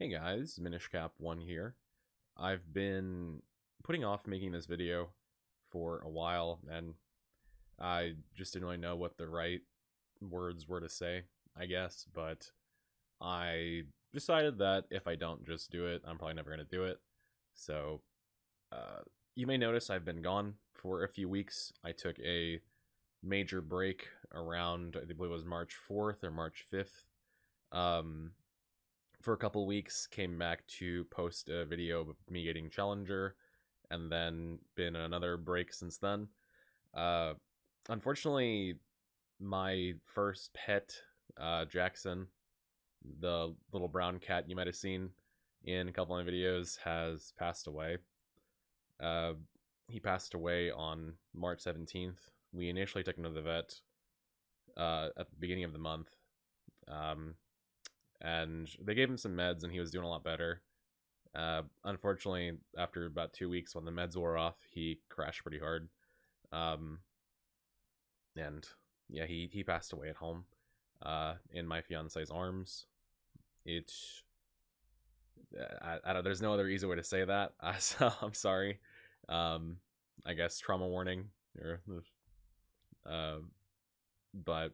Hey guys, Minishcap1 here. I've been putting off making this video for a while, and I just didn't really know what the right words were to say, I guess, but I decided that if I don't just do it, I'm probably never going to do it. So, uh, you may notice I've been gone for a few weeks. I took a major break around, I believe it was March 4th or March 5th. For a couple weeks, came back to post a video of me getting Challenger, and then been another break since then. Uh, Unfortunately, my first pet, Jackson, the little brown cat you might have seen in a couple of videos, has passed away. Uh, he passed away on March 17th. We initially took him to the vet at the beginning of the month. And they gave him some meds and he was doing a lot better. Unfortunately, after about 2 weeks, when the meds wore off, he crashed pretty hard. Um, and yeah, he passed away at home in my fiance's arms. It I don't, there's no other easy way to say that. So I'm sorry. I guess trauma warning, or uh, but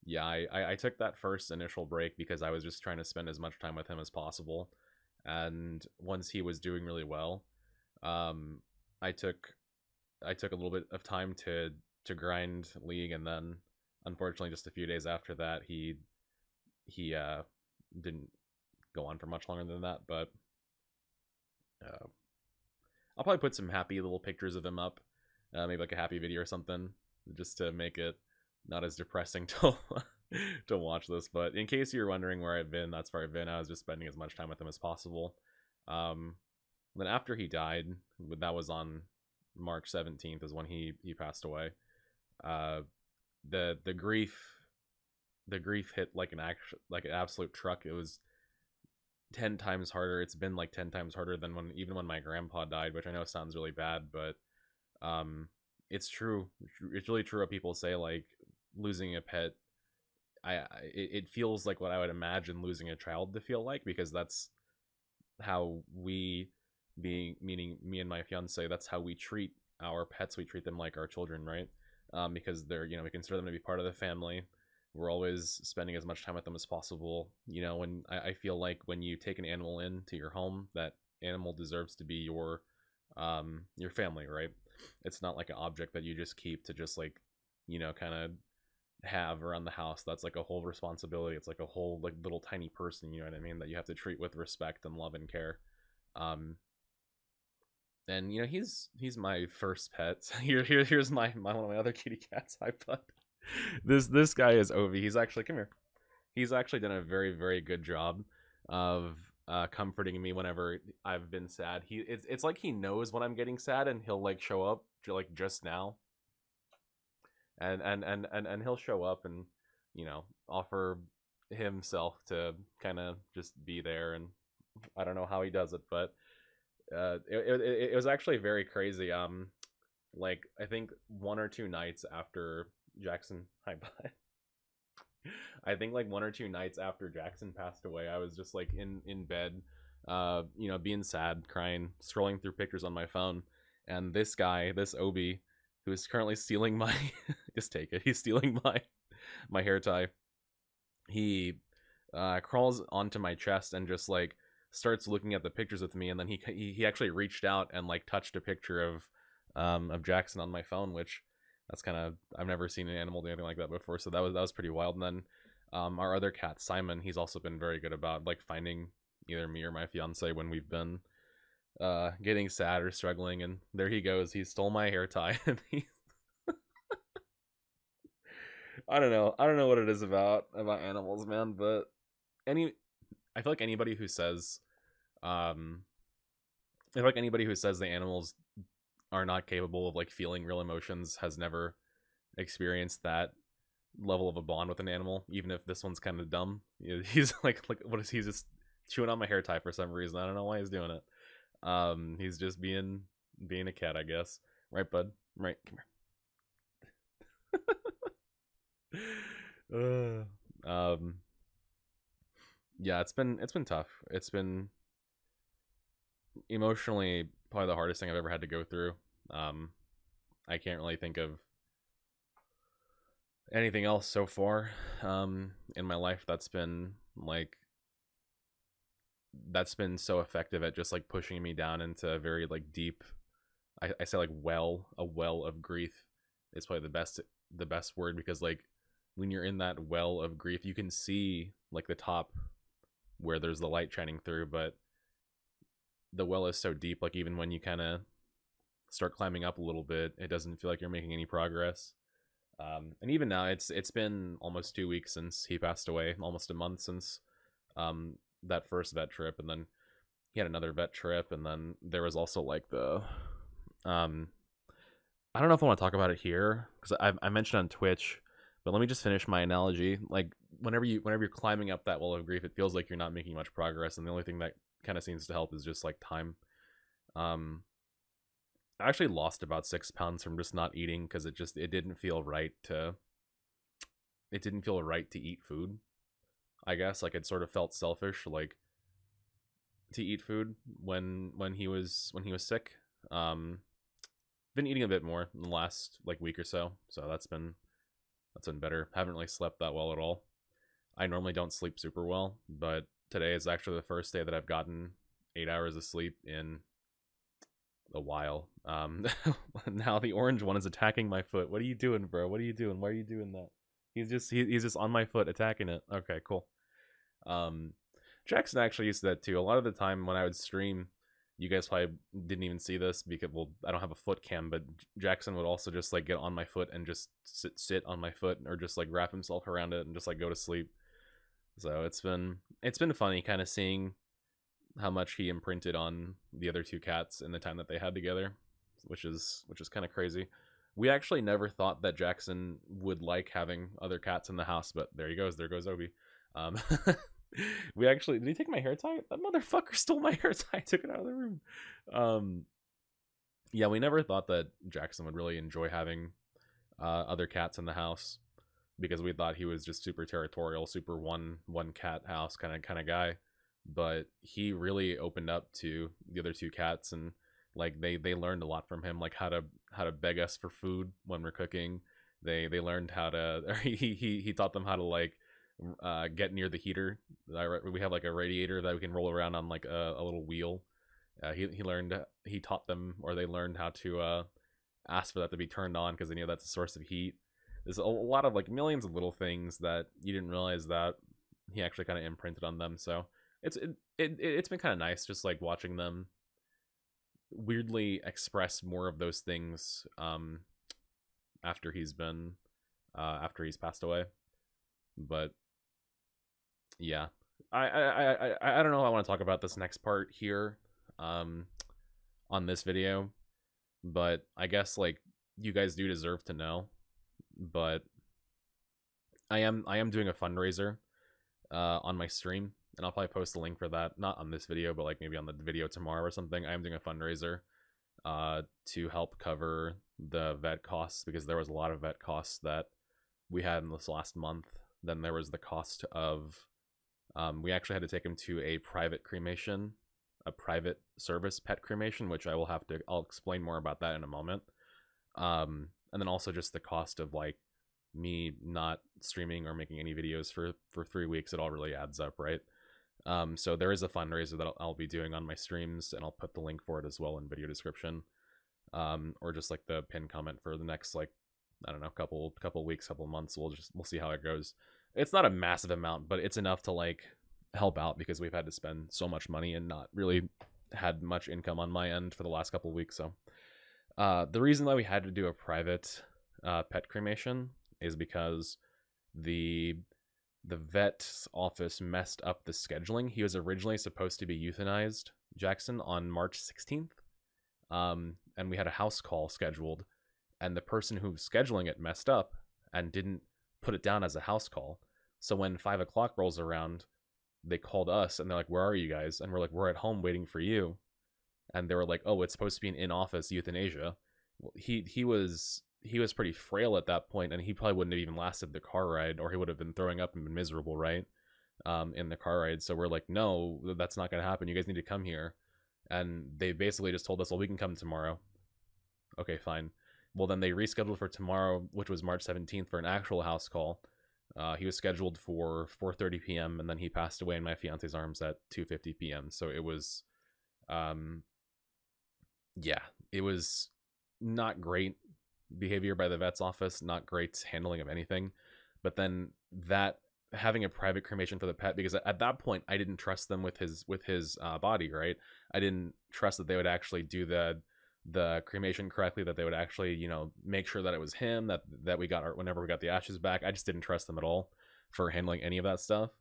yeah, I took that first initial break because I was just trying to spend as much time with him as possible. And once he was doing really well, um, I took I took a little bit of time to grind League, and then unfortunately, just a few days after that, he didn't go on for much longer than that. But uh, I'll probably put some happy little pictures of him up, maybe like a happy video or something, just to make it not as depressing to to watch this. But in case you're wondering where I've been, that's where I've been. I was just spending as much time with him as possible. Um, then after he died, that was on March 17th, is when he passed away. Uh, the grief hit like an absolute truck. It was 10 times harder. It's been like 10 times harder than when my grandpa died, which I know sounds really bad, but it's true. It's really true what people say, like losing a pet. It feels like what I would imagine losing a child to feel like, because that's how we, being meaning me and my fiance, that's how we treat our pets. We treat them like our children, right? Because they're, we consider them to be part of the family. We're always spending as much time with them as possible. When I feel like when you take an animal into your home, that animal deserves to be your family, right? It's not like an object that you just keep to just like, kind of have around the house. That's like a whole responsibility. It's like a whole like little tiny person, you know what I mean, that you have to treat with respect and love and care. um and he's my first pet. Here's my one of my other kitty cats I put. This guy is Ovi. He's actually, come here, he's actually done a very, very good job of comforting me whenever I've been sad. It's like he knows when I'm getting sad, and he'll like show up like just now, and he'll show up and offer himself to kind of just be there. And I don't know how he does it, but it was actually very crazy. Like I think 1 or 2 nights after Jackson, hi bud. I think like 1 or 2 nights after Jackson passed away, I was just like in bed, being sad, crying, scrolling through pictures on my phone, and this guy, this Obi, who is currently stealing my just take it. He's stealing my hair tie. He crawls onto my chest and just like starts looking at the pictures with me, and then he actually reached out and like touched a picture of Jackson on my phone, which that's kind of, I've never seen an animal do anything like that before, so that was pretty wild. And then our other cat Simon, he's also been very good about like finding either me or my fiance when we've been getting sad or struggling, and there he goes. He stole my hair tie. And I don't know what it is about animals, man, but any I feel like anybody who says um I feel like anybody who says the animals are not capable of like feeling real emotions has never experienced that level of a bond with an animal, even if this one's kind of dumb. He's like what is he just chewing on my hair tie for some reason. I don't know why he's doing it. He's just being a cat, I guess. Right, bud? Right, come here. Um Yeah, it's been tough. It's been emotionally probably the hardest thing I've ever had to go through. Um, I can't really think of anything else so far in my life that's been so effective at just like pushing me down into a very like deep, I say like a well of grief is probably the best word, because like when you're in that well of grief you can see like the top where there's the light shining through, but the well is so deep, like even when you kind of start climbing up a little bit it doesn't feel like you're making any progress. And even now it's been almost 2 weeks since he passed away, almost a month since um, that first vet trip, and then he had another vet trip, and then there was also like the um, I don't know if I want to talk about it here because I mentioned on Twitch, but let me just finish my analogy. Like whenever you're climbing up that wall of grief, it feels like you're not making much progress, and the only thing that kind of seems to help is just like time. Um, I actually lost about 6 pounds from just not eating because it didn't feel right to eat food. I guess like it sort of felt selfish like to eat food when he was sick. Um, been eating a bit more in the last like week or so, so that's been better. Haven't really slept that well at all. I normally don't sleep super well, but today is actually the first day that I've gotten 8 hours of sleep in a while. Now the orange one is attacking my foot. What are you doing, bro? What are you doing? Why are you doing that? He's just on my foot attacking it. Okay, cool. Um, Jackson actually used to that too. A lot of the time when I would stream, you guys probably didn't even see this because, well, I don't have a foot cam, but Jackson would also just like get on my foot and just sit on my foot, or just like wrap himself around it and just like go to sleep. So it's been funny kind of seeing how much he imprinted on the other two cats in the time that they had together, which is kind of crazy. We actually never thought that Jackson would like having other cats in the house, but there he goes. There goes Obi. Um, we actually, did he take my hair tie? That motherfucker stole my hair tie. Took it out of the room. Um, yeah, we never thought that Jackson would really enjoy having other cats in the house, because we thought he was just super territorial, super one cat house kind of guy. But he really opened up to the other two cats, and like they learned a lot from him, like how to beg us for food when we're cooking. They learned how to, or he taught them how to like get near the heater. We have like a radiator that we can roll around on like a little wheel. He taught them, or they learned how to ask for that to be turned on because they knew that's a source of heat. There's a lot of like millions of little things that you didn't realize that he actually kind of imprinted on them. So it's been kind of nice just like watching them weirdly express more of those things after he's passed away. But yeah, I don't know if I want to talk about this next part here on this video, but I guess like you guys do deserve to know. But I am doing a fundraiser on my stream, and I'll probably post a link for that, not on this video, but like maybe on the video tomorrow or something. I am doing a fundraiser to help cover the vet costs, because there was a lot of vet costs that we had in this last month. Then there was the cost of we actually had to take him to a private cremation, a private service pet cremation, which I'll explain more about that in a moment. And then also just the cost of like me not streaming or making any videos for 3 weeks. It all really adds up, right? So there is a fundraiser that I'll be doing on my streams, and I'll put the link for it as well in video description, or just like the pin comment for the next, like, I don't know, couple weeks, couple months. We'll see how it goes. It's not a massive amount, but it's enough to like help out, because we've had to spend so much money and not really had much income on my end for the last couple weeks. So the reason why we had to do a private pet cremation is because the vet's office messed up the scheduling. He was originally supposed to be euthanized, Jackson, on March 16th. And we had a house call scheduled, and the person who was scheduling it messed up and didn't put it down as a house call. So when 5 o'clock rolls around, they called us and they're like, "Where are you guys?" And we're like, "We're at home waiting for you." And they were like, "Oh, it's supposed to be an in-office euthanasia." Well, he was pretty frail at that point, and he probably wouldn't have even lasted the car ride, or he would have been throwing up and been miserable, right? in the car ride. So we're like, no, that's not going to happen. You guys need to come here. And they basically just told us, well, we can come tomorrow. Okay, fine. Well, then they rescheduled for tomorrow, which was March 17th, for an actual house call. He was scheduled for 4:30 p.m. and then he passed away in my fiance's arms at 2:50 p.m. So it was, yeah, it was not great behavior by the vet's office, not great handling of anything. But then that having a private cremation for the pet, because at that point I didn't trust them with his body, right? I didn't trust that they would actually do the cremation correctly, that they would actually, you know, make sure that it was him, that we got whenever we got the ashes back. I just didn't trust them at all for handling any of that stuff.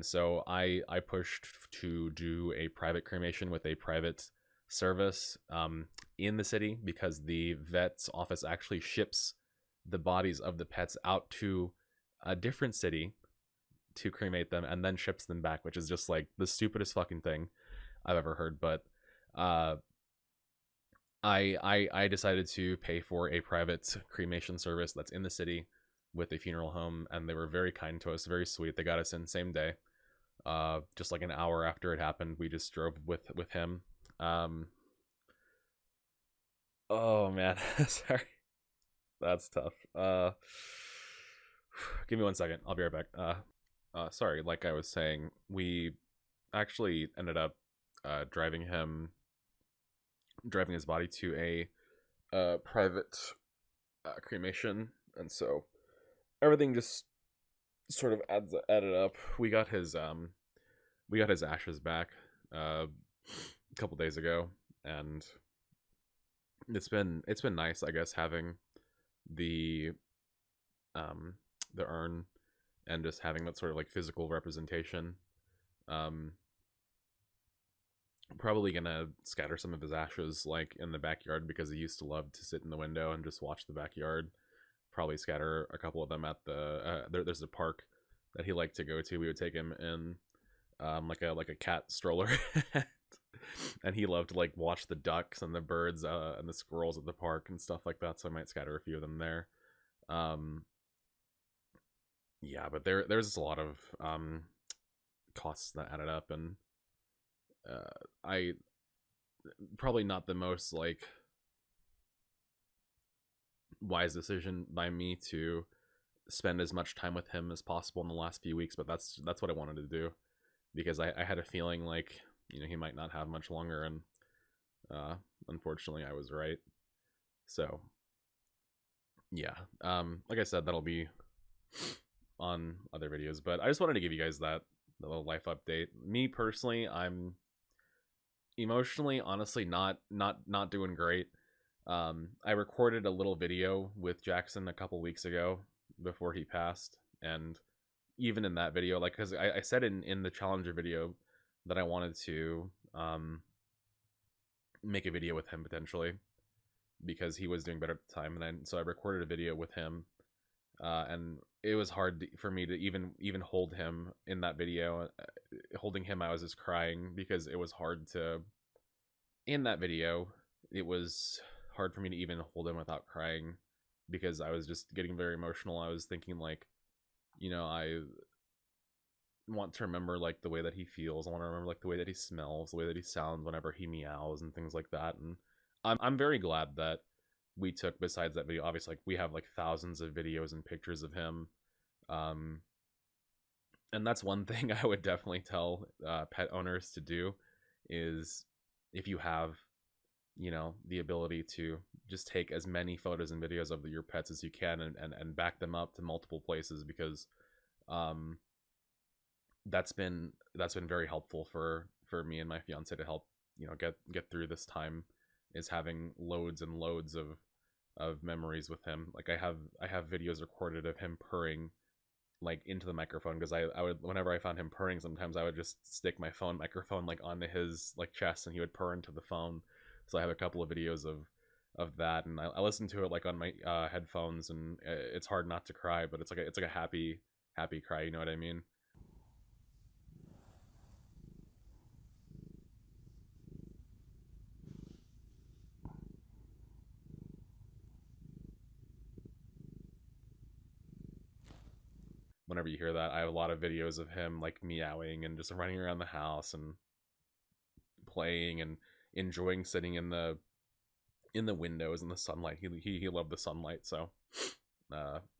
So I pushed to do a private cremation with a private service in the city, because the vet's office actually ships the bodies of the pets out to a different city to cremate them and then ships them back, which is just like the stupidest fucking thing I've ever heard. But I decided to pay for a private cremation service that's in the city with a funeral home, and they were very kind to us, very sweet. They got us in same day. Just like an hour after it happened, we just drove with him. Oh man, sorry, that's tough. Give me 1 second. I'll be right back. Sorry, like I was saying, we actually ended up driving his body to a private cremation, and so everything just sort of added up. We got his ashes back a couple days ago, and it's been nice, I guess, having the urn and just having that sort of like physical representation. Probably gonna scatter some of his ashes like in the backyard, because he used to love to sit in the window and just watch the backyard. Probably scatter a couple of them at the there's a park that he liked to go to. We would take him in like a cat stroller and he loved to like watch the ducks and the birds and the squirrels at the park and stuff like that, so I might scatter a few of them there. Yeah, but there's a lot of costs that added up, and I probably not the most like wise decision by me to spend as much time with him as possible in the last few weeks, but that's what I wanted to do, because I had a feeling like, you know, he might not have much longer, and unfortunately I was right. So yeah, like I said, that'll be on other videos, but I just wanted to give you guys that little life update. Me personally, I'm emotionally, honestly, not doing great. I recorded a little video with Jackson a couple weeks ago before he passed, and even in that video, like, because I said in the Challenger video that I wanted to make a video with him potentially, because he was doing better at the time, and so I recorded a video with him, and it was hard for me to even hold him in that video. Holding him, I was just crying, because it was hard to, in that video, it was hard for me to even hold him without crying, because I was just getting very emotional. I was thinking, like, you know, I want to remember like the way that he feels. I want to remember like the way that he smells, the way that he sounds whenever he meows and things like that. And I'm very glad that we took, besides that video, obviously, like, we have like thousands of videos and pictures of him. And that's one thing I would definitely tell pet owners to do, is if you have, you know, the ability to just take as many photos and videos of your pets as you can, and back them up to multiple places, because that's been very helpful for me and my fiance to help, you know, get through this time, is having loads and loads of memories with him. Like, I have videos recorded of him purring like into the microphone, because I would, whenever I found him purring, sometimes I would just stick my phone microphone like onto his like chest, and he would purr into the phone. So I have a couple of videos of that, and I listen to it like on my headphones, and it's hard not to cry, but it's like a happy cry, you know what I mean? whenever you hear that. I have a lot of videos of him like meowing and just running around the house and playing and enjoying sitting in the windows in the sunlight. He loved the sunlight, so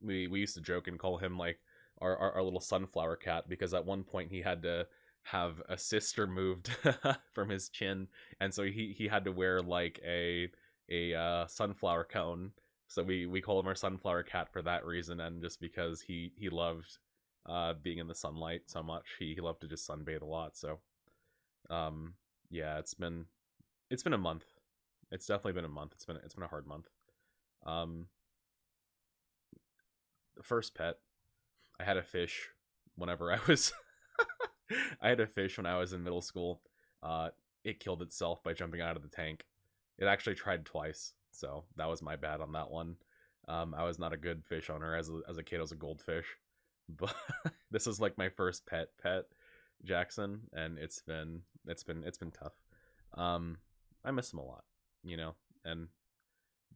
we used to joke and call him like our little sunflower cat, because at one point he had to have a cyst removed from his chin, and so he had to wear like a sunflower cone. So we call him our sunflower cat for that reason, and just because he loved being in the sunlight so much. He loved to just sunbathe a lot. So yeah, it's been a month. It's definitely been a month. It's been a hard month. The first pet, I had a fish whenever I was I had a fish when I was in middle school. It killed itself by jumping out of the tank. It actually tried twice, so that was my bad on that one. I was not a good fish owner as a kid. I was a goldfish, but this is like my first pet, Jackson, and it's been tough. I miss him a lot, you know, and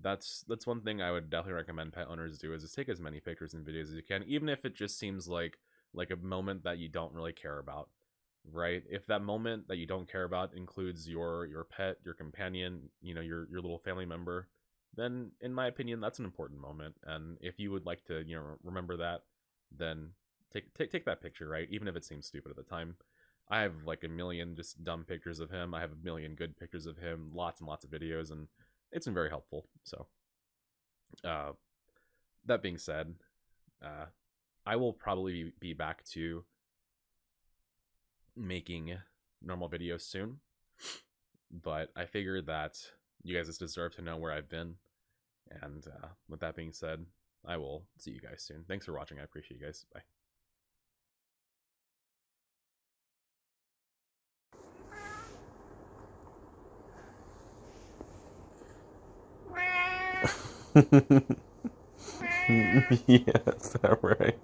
that's one thing I would definitely recommend pet owners do, is just take as many pictures and videos as you can, even if it just seems like a moment that you don't really care about, right? If that moment that you don't care about includes your pet, your companion, you know, your little family member, then in my opinion that's an important moment. And if you would like to, you know, remember that, then take that picture, right? Even if it seems stupid at the time. I have like a million just dumb pictures of him. I have a million good pictures of him, lots and lots of videos, and it's been very helpful. So that being said, I will probably be back to making normal videos soon, but I figured that you guys just deserve to know where I've been. And with that being said, I will see you guys soon. Thanks for watching. I appreciate you guys. Bye. Yeah, is that right?